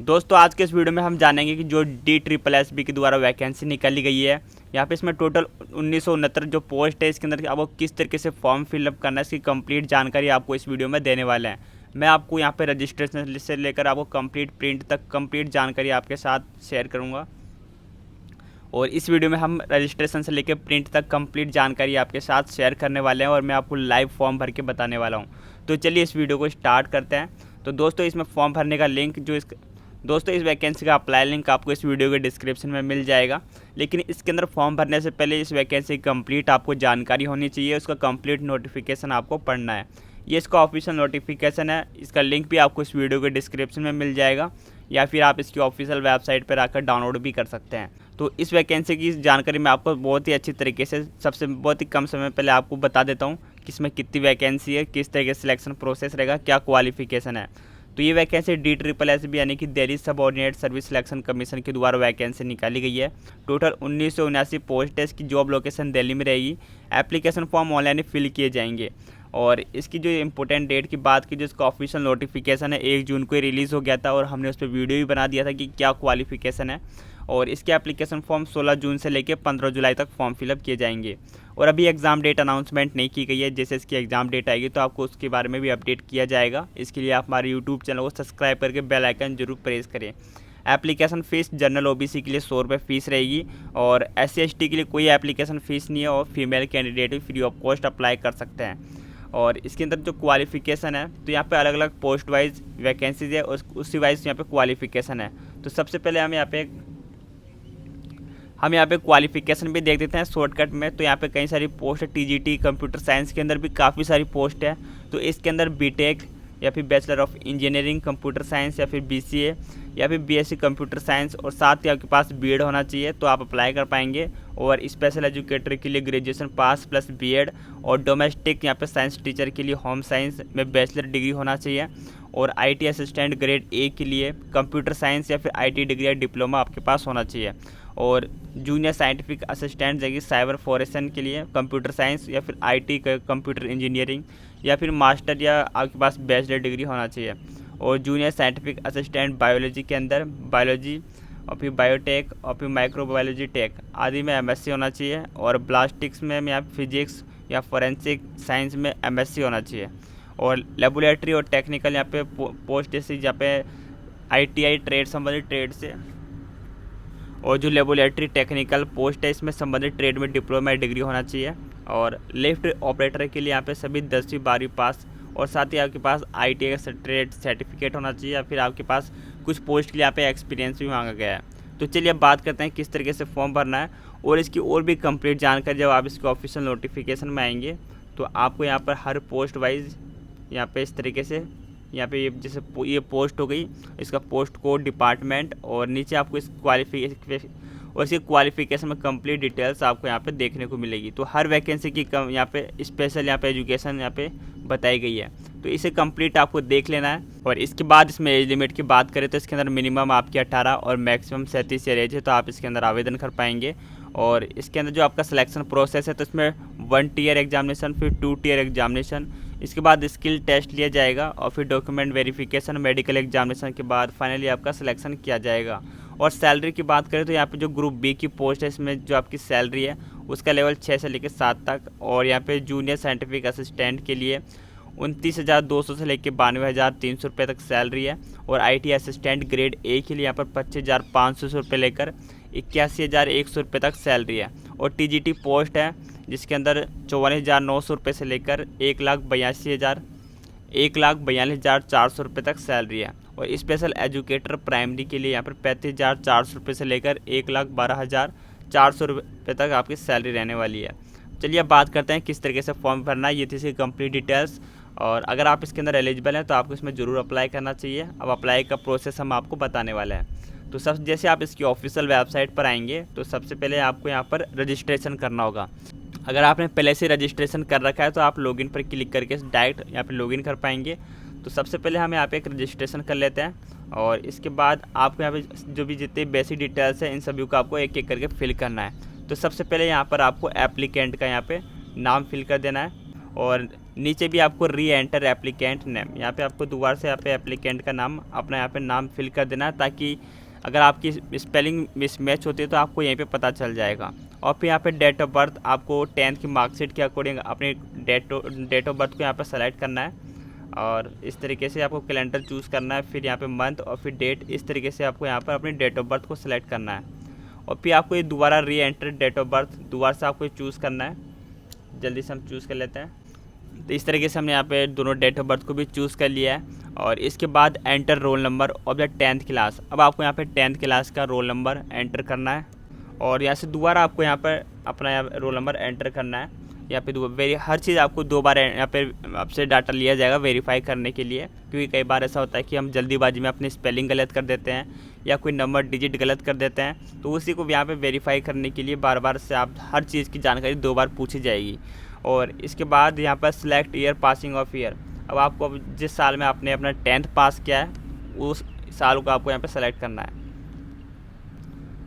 दोस्तों आज के इस वीडियो में हम जानेंगे कि जो DSSB के द्वारा वैकेंसी निकाली गई है, यहाँ पे इसमें टोटल 1969 जो पोस्ट है, इसके अंदर आपको किस तरीके से फॉर्म फिलअप करना है, इसकी कंप्लीट जानकारी आपको इस वीडियो में देने वाले हैं। मैं आपको यहाँ पे रजिस्ट्रेशन से लेकर आपको कंप्लीट प्रिंट तक कंप्लीट जानकारी आपके साथ शेयर करूँगा। और इस वीडियो में हम रजिस्ट्रेशन से लेकर प्रिंट तक कंप्लीट जानकारी आपके साथ शेयर करने वाले हैं और मैं आपको लाइव फॉर्म भर के बताने वाला हूँ। तो चलिए इस वीडियो को स्टार्ट करते हैं। तो दोस्तों इसमें फॉर्म भरने का लिंक दोस्तों इस वैकेंसी का अप्लाई लिंक आपको इस वीडियो के डिस्क्रिप्शन में मिल जाएगा। लेकिन इसके अंदर फॉर्म भरने से पहले इस वैकेंसी की कंप्लीट आपको जानकारी होनी चाहिए, उसका कंप्लीट नोटिफिकेशन आपको पढ़ना है। ये इसका ऑफिशियल नोटिफिकेशन है, इसका लिंक भी आपको इस वीडियो के डिस्क्रिप्शन में मिल जाएगा या फिर आप इसकी ऑफिशियल वेबसाइट पर आकर डाउनलोड भी कर सकते हैं। तो इस वैकेंसी की जानकारी मैं आपको बहुत ही अच्छी तरीके से बहुत ही कम समय पहले आपको बता देता हूँ कि इसमें कितनी वैकेंसी है, किस तरह के सिलेक्शन प्रोसेस रहेगा, क्या क्वालिफिकेशन है। तो ये वैकेंसी DSSB यानी कि Delhi subordinate service selection commission के द्वारा वैकेंसी निकाली गई है। टोटल 1979 पोस्ट है, इसकी जॉब लोकेशन दिल्ली में रहेगी। एप्लीकेशन फॉर्म ऑनलाइन फिल किए जाएंगे और इसकी जो इम्पोर्टेंट डेट की बात की, जो इसका ऑफिशियल नोटिफिकेशन है 1 जून को ही रिलीज़ हो गया था और हमने उस पर वीडियो भी बना दिया था कि क्या क्वालिफिकेशन है। और इसके एप्लीकेशन फॉर्म 16 जून से लेकर 15 जुलाई तक फॉर्म फिलअप किए जाएंगे। और अभी एग्ज़ाम डेट अनाउंसमेंट नहीं की गई है, जैसे इसकी एग्ज़ाम डेट आएगी तो आपको उसके बारे में भी अपडेट किया जाएगा। इसके लिए आप हमारे यूट्यूब चैनल को सब्सक्राइब करके बेल आइकन जरूर प्रेस करें। एप्लीकेशन फ़ीस जनरल OBC के लिए 100 रुपये फ़ीस रहेगी और SC/ST के लिए कोई एप्लीकेशन फ़ीस नहीं है और फीमेल कैंडिडेट भी फ्री ऑफ कॉस्ट अप्लाई कर सकते हैं। और इसके अंदर जो क्वालिफ़िकेशन है, तो यहाँ पे अलग अलग पोस्ट वाइज वैकेंसीज है और उसी वाइज यहाँ पे क्वालिफ़िकेशन है। तो सबसे पहले हम यहाँ पे क्वालिफ़िकेशन भी देख देते हैं शॉर्टकट में। तो यहाँ पे कई सारी पोस्ट है, TGT कंप्यूटर साइंस के अंदर भी काफ़ी सारी पोस्ट है। तो इसके अंदर BTech या फिर bachelor of engineering computer science या फिर BCA या फिर BSc कंप्यूटर साइंस और साथ ही आपके पास B.Ed होना चाहिए तो आप अप्लाई कर पाएंगे। और स्पेशल एजुकेटर के लिए ग्रेजुएशन पास प्लस B.Ed और डोमेस्टिक यहाँ पे साइंस टीचर के लिए होम साइंस में बैचलर डिग्री होना चाहिए। और IT असिस्टेंट ग्रेड A के लिए कंप्यूटर साइंस या फिर IT डिग्री या डिप्लोमा आपके पास होना चाहिए। और जूनियर साइंटिफिक असिस्टेंट जैसे साइबर फॉरेंसिक के लिए कंप्यूटर साइंस या फिर IT कंप्यूटर इंजीनियरिंग या फिर मास्टर या आपके पास बैचलर डिग्री होना चाहिए। और जूनियर साइंटिफिक असिस्टेंट बायोलॉजी के अंदर बायोलॉजी और फिर बायोटेक और फिर माइक्रोबायोलॉजी टेक आदि में MSc होना चाहिए। और ब्लास्टिक्स में या फिजिक्स या फोरेंसिक साइंस में MSc होना चाहिए। और लेबोरेटरी और टेक्निकल यहाँ पे पोस्ट जैसे यहाँ पे ITI ट्रेड संबंधित ट्रेड से और जो लेबोरेटरी टेक्निकल पोस्ट है इसमें संबंधित ट्रेड में डिप्लोमा डिग्री होना चाहिए। और लिफ्ट ऑपरेटर के लिए यहाँ पे सभी 10वीं 12वीं पास और साथ ही आपके पास ITI का ट्रेड सर्टिफिकेट होना चाहिए या फिर आपके पास कुछ पोस्ट के लिए यहाँ पे एक्सपीरियंस भी मांगा गया है। तो चलिए अब बात करते हैं किस तरीके से फॉर्म भरना है और इसकी और भी कंप्लीट जानकारी जब आप इसके ऑफिशियल नोटिफिकेशन में आएंगे तो आपको यहाँ पर हर पोस्ट वाइज यहाँ पे इस तरीके से यहाँ पे जैसे ये पोस्ट हो गई, इसका पोस्ट कोड, डिपार्टमेंट और नीचे आपको इस क्वालिफिकेशन में कंप्लीट डिटेल्स आपको यहाँ पे देखने को मिलेगी। तो हर वैकेंसी की यहाँ पे स्पेशल यहाँ पे एजुकेशन यहाँ पे बताई गई है, तो इसे कंप्लीट आपको देख लेना है। और इसके बाद इसमें एज लिमिट की बात करें तो इसके अंदर मिनिमम आपकी 18 और मैक्सिमम 37 ईयर एज है, तो आप इसके अंदर आवेदन कर पाएंगे। और इसके अंदर जो आपका सिलेक्शन प्रोसेस है तो इसमें 1 टियर एग्जामिनेशन, फिर 2 टियर एग्जामिनेशन, इसके बाद स्किल टेस्ट लिया जाएगा और फिर डॉक्यूमेंट वेरिफिकेशन, मेडिकल एग्जामिनेशन के बाद फाइनली आपका सिलेक्शन किया जाएगा। और सैलरी की बात करें तो यहाँ पे जो ग्रुप B की पोस्ट है इसमें जो आपकी सैलरी है उसका लेवल 6 से लेकर 7 तक। और यहाँ पे जूनियर साइंटिफिक असिस्टेंट के लिए 29,200 से लेकर 92,300 रुपये तक सैलरी है। और IT असिस्टेंट ग्रेड A के लिए यहाँ पर 25,500 रुपये लेकर 81,100 रुपये तक सैलरी है। और TGT पोस्ट है जिसके अंदर 44,900 रुपये से लेकर 1,42,400 रुपये तक सैलरी है। और स्पेशल एजुकेटर प्राइमरी के लिए यहाँ पर 35,400 रुपये से लेकर 1,12,400 रुपये तक आपकी सैलरी रहने वाली है। चलिए अब बात करते हैं किस तरीके से फॉर्म भरना है, ये थी इसकी कंप्लीट डिटेल्स। और अगर आप इसके अंदर एलिजिबल हैं तो आपको इसमें ज़रूर अप्लाई करना चाहिए। अब अप्लाई का प्रोसेस हम आपको बताने वाले हैं। तो जैसे आप इसकी ऑफिशियल वेबसाइट पर आएंगे तो सबसे पहले आपको यहाँ पर रजिस्ट्रेशन करना होगा। अगर आपने पहले से रजिस्ट्रेशन कर रखा है तो आप लॉगिन पर क्लिक करके डायरेक्ट यहाँ पे लॉगिन कर पाएंगे। तो सबसे पहले हम यहाँ पे एक रजिस्ट्रेशन कर लेते हैं और इसके बाद आपको यहाँ पे जो भी जितने बेसिक डिटेल्स हैं इन सभी को आपको एक एक करके फिल करना है। तो सबसे पहले यहाँ पर आपको एप्लीकेंट का यहाँ पे नाम फिल कर देना है और नीचे भी आपको री एंटर एप्लीकेंट नेम, यहाँ पे आपको दोबारा से यहाँ पे एप्लीकेंट का नाम अपना यहाँ पे नाम फिल कर देना है, ताकि अगर आपकी स्पेलिंग मिसमैच होती है तो आपको यहीं पे पता चल जाएगा। और फिर यहाँ पे डेट ऑफ बर्थ आपको 10th की मार्कशीट के अकॉर्डिंग अपने डेट ऑफ बर्थ को यहाँ पे सेलेक्ट करना है, और इस तरीके से आपको कैलेंडर चूज़ करना है। फिर यहाँ पे मंथ और फिर डेट, इस तरीके से आपको यहाँ पर अपनी डेट ऑफ बर्थ को सेलेक्ट करना है। और फिर आपको ये दोबारा री एंटर डेट ऑफ बर्थ दोबारा से आपको चूज़ करना है। जल्दी से हम चूज़ कर लेते हैं। तो इस तरीके से हमने यहाँ पे दोनों डेट ऑफ बर्थ को भी चूज़ कर लिया है। और इसके बाद enter roll number of the 10th class. अब आपको यहाँ पे 10th क्लास का रोल नंबर एंटर करना है, और यहाँ से दोबारा आपको यहाँ पर अपना रोल नंबर एंटर करना है। यहाँ पे हर चीज़ आपको 2 बार यहाँ पे आपसे डाटा लिया जाएगा वेरीफाई करने के लिए, क्योंकि कई बार ऐसा होता है कि हम जल्दीबाजी में अपनी स्पेलिंग गलत कर देते हैं या कोई नंबर डिजिट गलत कर देते हैं, तो उसी को यहाँ पे वेरीफाई करने के लिए बार बार से आप हर चीज़ की जानकारी 2 बार पूछी जाएगी। और इसके बाद यहाँ पर select year passing of year. अब आपको जिस साल में आपने अपना 10th पास किया है उस साल को आपको यहाँ पे सेलेक्ट करना है।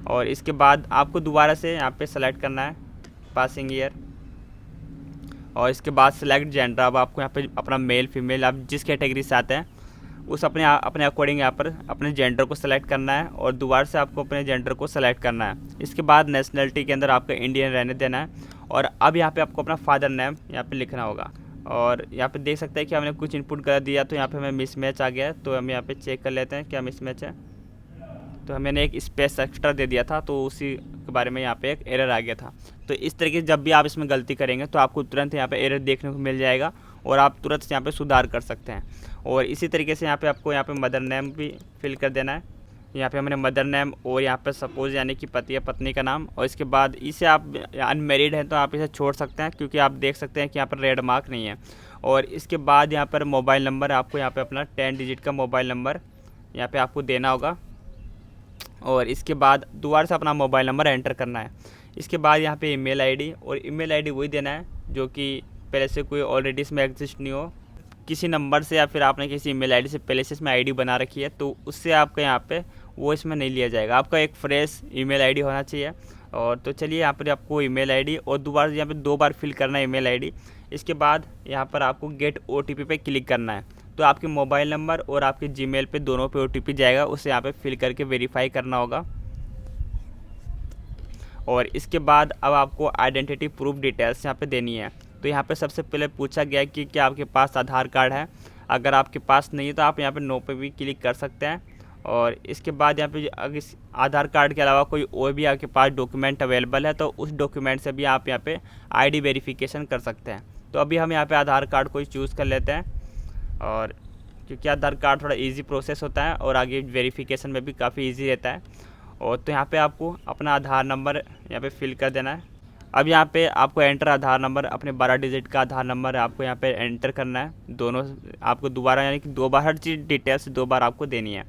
और इसके बाद आपको दोबारा से यहाँ पे सेलेक्ट करना है पासिंग ईयर। और इसके बाद सिलेक्ट जेंडर। अब आपको यहाँ पे अपना मेल फीमेल आप जिस कैटेगरी से आते हैं उस अपने अकॉर्डिंग यहाँ पर अपने जेंडर को सेलेक्ट करना है, और दोबारा से आपको अपने जेंडर को सेलेक्ट करना है। इसके बाद नेशनलिटी के अंदर आपका इंडियन रहने देना है। और अब यहाँ पे आपको अपना फादर नेम यहाँ पे लिखना होगा। और यहाँ पे देख सकते हैं कि हमने कुछ इनपुट गलत दिया, तो यहाँ पे हमें मिसमैच आ गया है। तो हम यहाँ पे चेक कर लेते हैं क्या मिसमैच है। तो मैंने एक स्पेस एक्स्ट्रा दे दिया था, तो उसी के बारे में यहाँ पे एक एरर आ गया था। तो इस तरीके से जब भी आप इसमें गलती करेंगे तो आपको तुरंत यहाँ पे एरर देखने को मिल जाएगा, और आप तुरंत यहाँ पे सुधार कर सकते हैं। और इसी तरीके से यहाँ पे आपको यहाँ पे मदर नेम भी फिल कर देना है। यहाँ पे हमने मदर नेम और यहाँ पे सपोज यानी कि पति या पत्नी का नाम। और इसके बाद इसे आप अनमेरिड हैं तो आप इसे छोड़ सकते हैं, क्योंकि आप देख सकते हैं कि यहाँ पर रेड मार्क नहीं है। और इसके बाद यहाँ पर मोबाइल नंबर आपको यहाँ पे अपना 10 डिजिट का मोबाइल नंबर यहाँ पे आपको देना होगा। और इसके बाद दोबारा से अपना मोबाइल नंबर एंटर करना है। इसके बाद यहाँ पे ईमेल आईडी, और ईमेल आईडी वही देना है जो कि पहले से कोई ऑलरेडी इसमें एग्जिस्ट नहीं हो, किसी नंबर से या फिर आपने किसी ईमेल आईडी से पहले से इसमें आईडी बना रखी है, तो उससे आपका यहाँ पे वो इसमें नहीं लिया जाएगा। आपका एक फ्रेश ईमेल आईडी होना चाहिए। और तो चलिए यहाँ पर आपको ईमेल आईडी और दोबारा यहाँ पे 2 बार फिल करना है ईमेल आईडी। इसके बाद यहाँ पर आपको गेट OTP पे क्लिक करना है, तो आपके मोबाइल नंबर और आपके जीमेल पे दोनों पे OTP जाएगा, उसे यहाँ पे फिल करके वेरीफाई करना होगा। और इसके बाद अब आपको आइडेंटिटी प्रूफ डिटेल्स यहाँ पे देनी है। तो यहाँ पे सबसे पहले पूछा गया कि क्या आपके पास आधार कार्ड है। अगर आपके पास नहीं है तो आप यहाँ पे नो पे भी क्लिक कर सकते हैं। और इसके बाद यहाँ पे अगर इस आधार कार्ड के अलावा कोई और भी आपके पास डॉक्यूमेंट अवेलेबल है तो उस डॉक्यूमेंट से भी आप यहाँ पे ID वेरिफिकेशन कर सकते हैं। तो अभी हम यहाँ पे आधार कार्ड को ही चूज़ कर लेते हैं, और क्योंकि आधार कार्ड थोड़ा इजी प्रोसेस होता है और आगे वेरिफिकेशन में भी काफ़ी इजी रहता है। और तो यहाँ पे आपको अपना आधार नंबर यहाँ पे फिल कर देना है। अब यहाँ पे आपको एंटर आधार नंबर, अपने 12 डिजिट का आधार नंबर आपको यहाँ पे एंटर करना है। दोनों आपको दोबारा यानी कि 2 बार हर चीज़ डिटेल्स 2 बार आपको देनी है।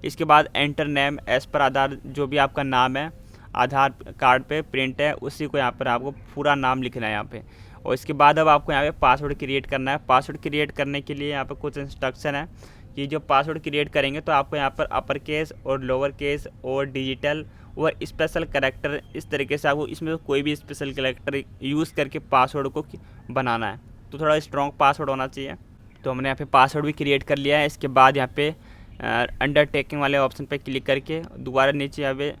इसके बाद एंटर नेम एज़ पर आधार, जो भी आपका नाम है आधार कार्ड पे प्रिंट है उसी को यहाँ पर आपको पूरा नाम लिखना है यहाँ पे। और इसके बाद अब आपको यहाँ पे पासवर्ड क्रिएट करना है। पासवर्ड क्रिएट करने के लिए यहाँ पे कुछ इंस्ट्रक्शन है कि जो पासवर्ड क्रिएट करेंगे तो आपको यहाँ पर अपर केस और लोअर केस और डिजिटल और स्पेशल कैरेक्टर, इस तरीके से आपको इसमें कोई भी स्पेशल कैरेक्टर यूज़ करके पासवर्ड को बनाना है। तो थोड़ा स्ट्रॉन्ग पासवर्ड होना चाहिए। तो हमने यहाँ पे पासवर्ड भी क्रिएट कर लिया है। इसके बाद यहाँ पे अंडरटेकिंग वाले ऑप्शन पे क्लिक करके दोबारा नीचे यहाँ पे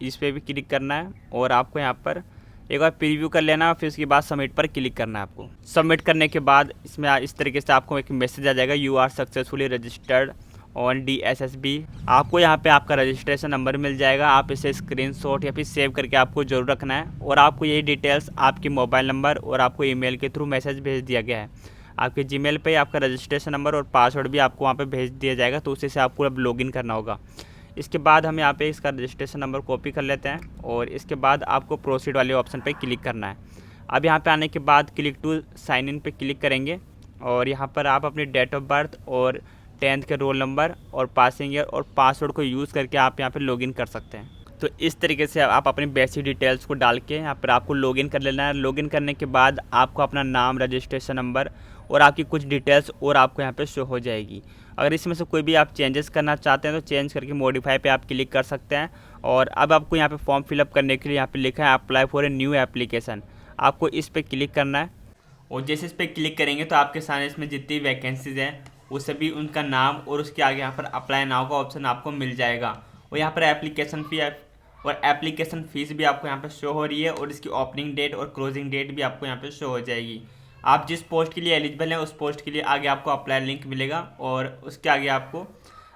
इस पर भी क्लिक करना है, और आपको यहाँ पर एक बार प्रीव्यू कर लेना है। फिर उसके बाद सबमिट पर क्लिक करना है आपको। सबमिट करने के बाद इसमें इस तरीके से आपको एक मैसेज आ जाएगा, you are successfully registered on DSSB। आपको यहाँ पे आपका रजिस्ट्रेशन नंबर मिल जाएगा। आप इसे स्क्रीनशॉट या फिर सेव करके आपको जरूर रखना है। और आपको यही डिटेल्स आपके मोबाइल नंबर और आपको ईमेल के थ्रू मैसेज भेज दिया गया है। आपके जीमेल पे आपका रजिस्ट्रेशन नंबर और पासवर्ड भी आपको वहाँ पे भेज दिया जाएगा, तो उसी से आपको अब लॉगिन करना होगा। इसके बाद हम यहाँ पे इसका रजिस्ट्रेशन नंबर कॉपी कर लेते हैं, और इसके बाद आपको प्रोसीड वाले ऑप्शन पे क्लिक करना है। अब यहाँ पे आने के बाद क्लिक टू साइन इन पे क्लिक करेंगे, और यहाँ पर आप अपनी डेट ऑफ बर्थ और 10th के रोल नंबर और पासिंग ईयर और पासवर्ड को यूज़ करके आप यहाँ पे लॉगिन कर सकते हैं। तो इस तरीके से आप अपनी बेसिक डिटेल्स को डाल के यहाँ पर आपको लॉगिन कर लेना है। लॉगिन करने के बाद आपको अपना नाम, रजिस्ट्रेशन नंबर और आपकी कुछ डिटेल्स और आपको यहाँ पे शो हो जाएगी। अगर इसमें से कोई भी आप चेंजेस करना चाहते हैं तो चेंज करके मॉडिफाई पे आप क्लिक कर सकते हैं। और अब आपको यहाँ पे फॉर्म फिलअप करने के लिए यहाँ पे लिखा है apply for a new application, आपको इस पर क्लिक करना है। और जैसे इस पर क्लिक करेंगे तो आपके सामने इसमें जितनी वैकेंसीज हैं वो सभी उनका नाम और उसके आगे यहाँ पर अप्लाई नाउ का ऑप्शन आपको मिल जाएगा। और यहाँ पर एप्लीकेशन फी और एप्लीकेशन फीस भी आपको यहाँ पर शो हो रही है और इसकी ओपनिंग डेट और क्लोजिंग डेट भी आपको यहाँ पर शो हो जाएगी। आप जिस पोस्ट के लिए एलिजिबल हैं उस पोस्ट के लिए आगे आपको अप्लाई लिंक मिलेगा और उसके आगे आपको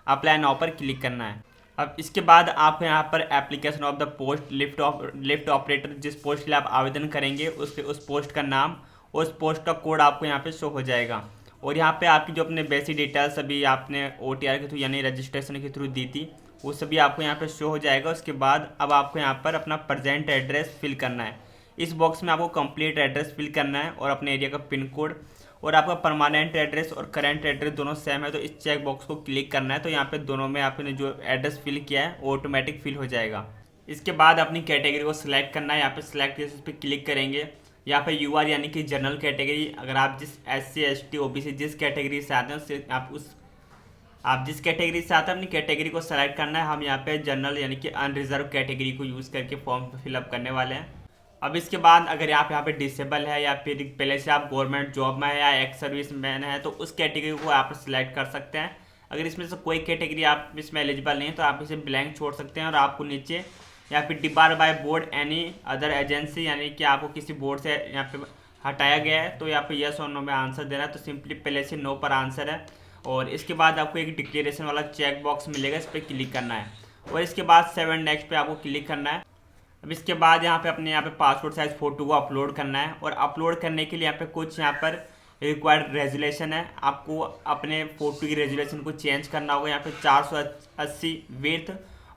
अप्लाई नाउ पर क्लिक करना है। अब इसके बाद आपको यहाँ पर application of the post lift operator, जिस पोस्ट के लिए आप आवेदन करेंगे उस पोस्ट का नाम और उस पोस्ट का कोड आपको यहाँ पे शो हो जाएगा। और यहाँ पे आपकी जो अपने बेसिक डिटेल्स अभी आपने OTR के थ्रू यानी रजिस्ट्रेशन के थ्रू दी थी वो सभी आपको यहाँ पे शो हो जाएगा। उसके बाद अब आपको यहाँ पर अपना प्रेजेंट एड्रेस फिल करना है। इस बॉक्स में आपको कंप्लीट एड्रेस फिल करना है और अपने एरिया का पिन कोड, और आपका परमानेंट एड्रेस और करंट एड्रेस दोनों सेम है तो इस चेक बॉक्स को क्लिक करना है। तो यहाँ पे दोनों में आपने जो एड्रेस फिल किया है वो ऑटोमेटिक फिल हो जाएगा। इसके बाद अपनी कैटेगरी को सिलेक्ट करना है। यहाँ पे सिलेक्ट इस पर क्लिक करेंगे। यहाँ पे UR यानी कि जनरल कैटेगरी, अगर आप जिस SC ST OBC जिस कैटेगरी से आते हैं उससे आप जिस कैटेगरी से आते हैं अपनी कैटेगरी को सेलेक्ट करना है। हम यहाँ पे जनरल यानी कि अनरिजर्व कैटेगरी को यूज़ करके फॉर्म फिलअप करने वाले हैं। अब इसके बाद अगर आप यहाँ पे डिसेबल है या फिर पहले से आप गवर्नमेंट जॉब में है या एक्स सर्विस मैन है तो उस कैटेगरी को आप सिलेक्ट कर सकते हैं। अगर इसमें से कोई कैटेगरी आप इसमें एलिजिबल नहीं है तो आप इसे ब्लैंक छोड़ सकते हैं और आपको नीचे या फिर debar by board any other agency यानी कि आपको किसी बोर्ड से यहाँ पे हटाया गया है तो यहाँ पे यस और नो में आंसर देना है। तो सिंपली पहले से नो पर आंसर है। और इसके बाद आपको एक डिक्लेरेशन वाला चेक बॉक्स मिलेगा, इस पर क्लिक करना है और इसके बाद 7 नेक्स्ट पे आपको क्लिक करना है। अब इसके बाद यहाँ पे अपने यहाँ पे पासपोर्ट साइज फ़ोटो को अपलोड करना है और अपलोड करने के लिए यहाँ पे कुछ यहाँ पर रिक्वायर्ड रेजोल्यूशन है। आपको अपने फ़ोटो की रेजोल्यूशन को चेंज करना होगा। यहाँ पे 480 विड्थ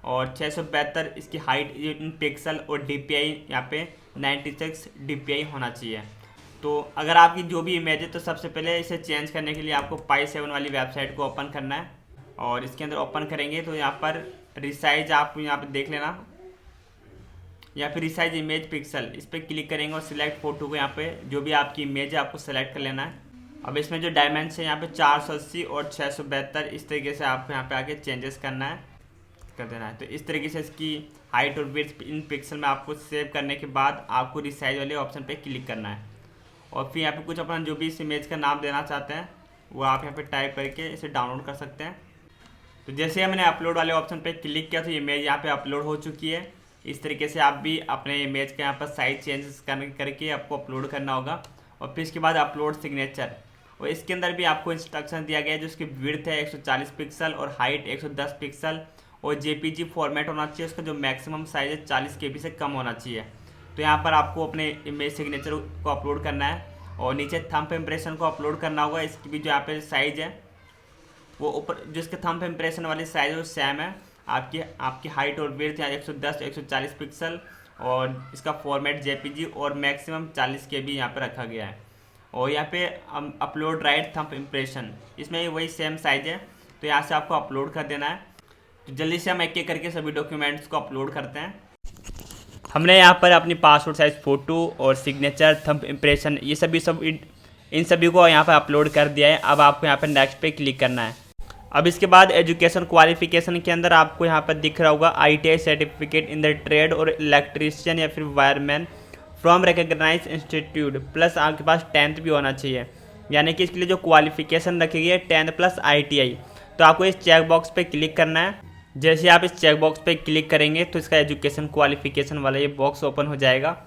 और 672 इसकी हाइट इन पिक्सल और DPI यहाँ पे 96 DPI होना चाहिए। तो अगर आपकी जो भी इमेज है तो सबसे पहले इसे चेंज करने के लिए आपको Pi7 वाली वेबसाइट को ओपन करना है और इसके अंदर ओपन करेंगे तो यहाँ पर रिसाइज आप यहाँ पर देख लेना या फिर रिसाइज इमेज पिक्सल, इस पर क्लिक करेंगे और सिलेक्ट फोटो को यहाँ पे जो भी आपकी इमेज है आपको सेलेक्ट कर लेना है। अब इसमें जो डायमेंशन है यहाँ पे 480 और 672 इस तरीके से आपको यहाँ पे आके चेंजेस कर देना है। तो इस तरीके से इसकी हाइट और विड्थ इन पिक्सल में आपको सेव करने के बाद आपको रिसाइज वाले ऑप्शन पे क्लिक करना है और फिर यहाँ पे कुछ अपना जो भी इस इमेज का नाम देना चाहते हैं वो आप यहाँ पे टाइप करके इसे डाउनलोड कर सकते हैं। तो जैसे हमने अपलोड वाले ऑप्शन पे क्लिक किया तो इमेज यहाँ पे अपलोड हो चुकी है। इस तरीके से आप भी अपने इमेज का यहाँ पर साइज चेंज करके आपको अपलोड करना होगा। और फिर इसके बाद अपलोड सिग्नेचर, और इसके अंदर भी आपको इंस्ट्रक्शन दिया गया है जो उसकी विड्थ है 140 पिक्सल और हाइट 110 पिक्सल और JPG फॉर्मेट होना चाहिए। उसका जो मैक्सिमम साइज है 40 KB से कम होना चाहिए। तो यहाँ पर आपको अपने इमेज सिग्नेचर को अपलोड करना है और नीचे थंब इम्प्रेशन को अपलोड करना होगा। इसकी भी जो यहाँ पे साइज़ है वो ऊपर जो इसके थंब इम्प्रेशन वाली साइज़ है वो सेम है। आपकी हाइट और विड्थ यहाँ 110 140 पिक्सल और इसका फॉर्मेट JPG और मैक्सिमम 40 KB यहाँ पे रखा गया है। और यहाँ पे अपलोड राइट थंब इम्प्रेशन, इसमें वही सेम साइज़ है तो यहाँ से आपको अपलोड कर देना है। तो जल्दी से हम एक एक करके सभी डॉक्यूमेंट्स को अपलोड करते हैं। हमने यहाँ पर अपनी पासपोर्ट साइज़ फ़ोटो और सिग्नेचर थंब इम्प्रेशन ये सब इन सभी को यहाँ पर अपलोड कर दिया है। अब आपको यहाँ पर नेक्स्ट पे क्लिक करना है। अब इसके बाद एजुकेशन क्वालिफिकेशन के अंदर आपको यहाँ पर दिख रहा होगा ITI certificate in the trade और इलेक्ट्रीशियन या फिर wireman from recognise institute plus आपके पास 10th भी होना चाहिए। यानी कि इसके लिए जो क्वालिफिकेशन रखी गई है 10th प्लस ITI। तो आपको इस चेक बॉक्स पे क्लिक करना है। जैसे आप इस चेक बॉक्स पे क्लिक करेंगे तो इसका एजुकेशन क्वालिफिकेशन वाला ये बॉक्स ओपन हो जाएगा।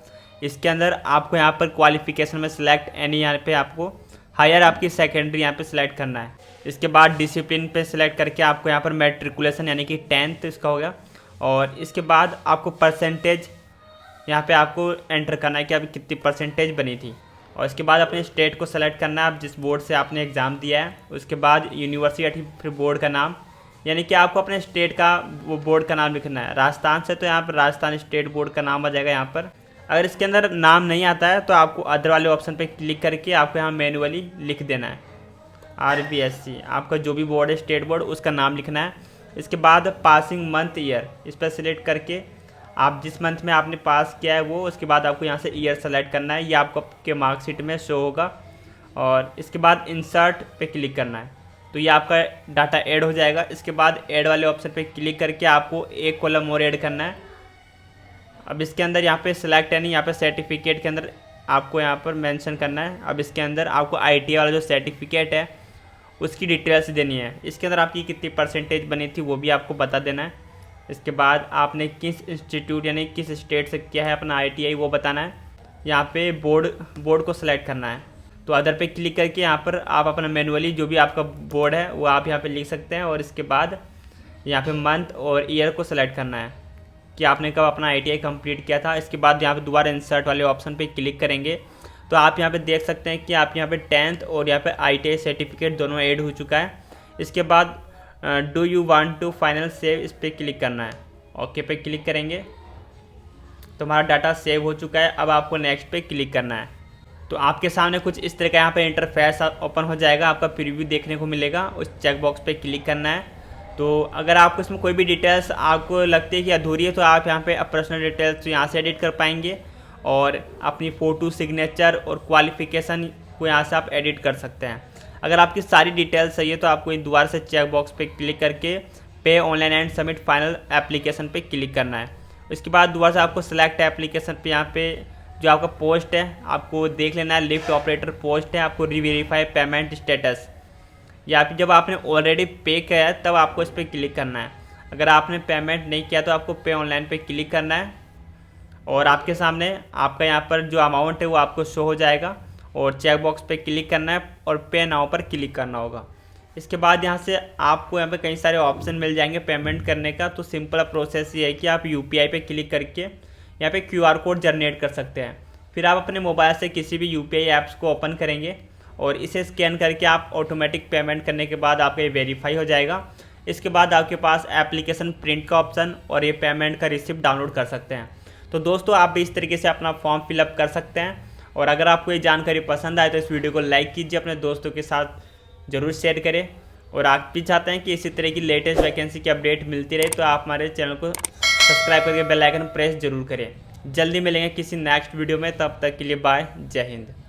इसके अंदर आपको यहाँ पर क्वालिफिकेशन में सिलेक्ट एनी, यहाँ पे आपको हायर आपकी सेकेंडरी यहाँ पे सिलेक्ट करना है। इसके बाद डिसिप्लिन पे सिलेक्ट करके आपको यहाँ पर मैट्रिकुलेशन यानी कि 10th इसका हो गया। और इसके बाद आपको परसेंटेज यहाँ पे आपको एंटर करना है कि अभी कितनी परसेंटेज बनी थी। और इसके बाद अपने स्टेट को सेलेक्ट करना है, आप जिस बोर्ड से आपने एग्ज़ाम दिया है। उसके बाद यूनिवर्सिटी फिर बोर्ड का नाम, यानी कि आपको अपने स्टेट का वो बोर्ड का नाम लिखना है। राजस्थान से तो यहाँ पर राजस्थान स्टेट बोर्ड का नाम आ जाएगा यहाँ पर। अगर इसके अंदर नाम नहीं आता है तो आपको अदर वाले ऑप्शन पे क्लिक करके आपको यहाँ मैनुअली लिख देना है RBSC, आपका जो भी बोर्ड है स्टेट बोर्ड उसका नाम लिखना है। इसके बाद पासिंग मंथ ईयर, इस पर सिलेक्ट करके आप जिस मंथ में आपने पास किया है वो, उसके बाद आपको यहाँ से ईयर सेलेक्ट करना है। ये आपको आपके मार्कशीट में शो होगा। और इसके बाद इंसर्ट पे क्लिक करना है तो ये आपका डाटा ऐड हो जाएगा। इसके बाद ऐड वाले ऑप्शन पे क्लिक करके आपको एक कॉलम और ऐड करना है। अब इसके अंदर यहाँ पे सिलेक्ट यानी यहाँ पे सर्टिफिकेट के अंदर आपको यहाँ पर मेंशन करना है। अब इसके अंदर आपको IIT वाला जो सर्टिफिकेट है उसकी डिटेल्स देनी है। इसके अंदर आपकी कितनी परसेंटेज बनी थी वो भी आपको बता देना है। इसके बाद आपने किस इंस्टीट्यूट यानी किस स्टेट से किया है अपना IITI वो बताना है। यहाँ पे बोर्ड को सिलेक्ट करना है। तो अदर पे क्लिक करके यहाँ पर आप अपना मैनुअली जो भी आपका बोर्ड है वो आप यहाँ पे लिख सकते हैं। और इसके बाद यहाँ पे मंथ और ईयर को सिलेक्ट करना है कि आपने कब अपना IITI कंप्लीट किया था। इसके बाद यहाँ पे दोबारा इंसर्ट वाले ऑप्शन पे क्लिक करेंगे तो आप यहाँ पे देख सकते हैं कि आप यहाँ पे 10th और यहाँ पे IITI सर्टिफिकेट दोनों ऐड हो चुका है। इसके बाद do you want to final save इस पर क्लिक करना है। ओके पे क्लिक करेंगे तो हमारा डाटा सेव हो चुका है। अब आपको नेक्स्ट पे क्लिक करना है। तो आपके सामने कुछ इस तरह का यहाँ पे इंटरफेस ओपन हो जाएगा, आपका प्रीव्यू देखने को मिलेगा। उस चेकबॉक्स पे क्लिक करना है। तो अगर आपको इसमें कोई भी डिटेल्स आपको लगती है कि अधूरी है तो आप यहाँ पे पर्सनल डिटेल्स यहाँ से एडिट कर पाएंगे और अपनी फ़ोटो, सिग्नेचर और क्वालिफ़िकेशन को यहाँ से आप एडिट कर सकते हैं। अगर आपकी सारी डिटेल्स सही है तो आपको दोबारा से चेकबॉक्स पे क्लिक करके पे online and submit final application पे क्लिक करना है। उसके बाद दोबारा से आपको सेलेक्ट एप्लीकेशन पे यहाँ पे जो आपका पोस्ट है आपको देख लेना है। लिफ्ट ऑपरेटर पोस्ट है, आपको रीवेरीफाई पेमेंट स्टेटस या फिर जब आपने ऑलरेडी पे किया है तब आपको इस पर क्लिक करना है। अगर आपने पेमेंट नहीं किया तो आपको पे ऑनलाइन पे क्लिक करना है और आपके सामने आपका यहाँ पर जो अमाउंट है वो आपको शो हो जाएगा और चेक बॉक्स पे क्लिक करना है और पे नाउ पर क्लिक करना होगा। इसके बाद यहाँ से आपको यहाँ पे कई सारे ऑप्शन मिल जाएंगे पेमेंट करने का। तो सिंपल प्रोसेस ये है कि आप UPI पे क्लिक करके यहाँ पे QR कोड जनरेट कर सकते हैं। फिर आप अपने मोबाइल से किसी भी UPI ऐप्स को ओपन करेंगे और इसे स्कैन करके आप ऑटोमेटिक पेमेंट करने के बाद आपका ये वेरीफाई हो जाएगा। इसके बाद आपके पास एप्लीकेशन प्रिंट का ऑप्शन और ये पेमेंट का रिसिप्ट डाउनलोड कर सकते हैं। तो दोस्तों आप भी इस तरीके से अपना फॉर्म फिलअप कर सकते हैं। और अगर आपको ये जानकारी पसंद आए तो इस वीडियो को लाइक कीजिए, अपने दोस्तों के साथ ज़रूर शेयर करें। और आप भी चाहते हैं कि इसी तरह की लेटेस्ट वैकेंसी की अपडेट मिलती रहे तो आप हमारे चैनल को सब्सक्राइब करके बेल आइकन प्रेस जरूर करें। जल्दी मिलेंगे किसी नेक्स्ट वीडियो में, तब तक के लिए बाय, जय हिंद।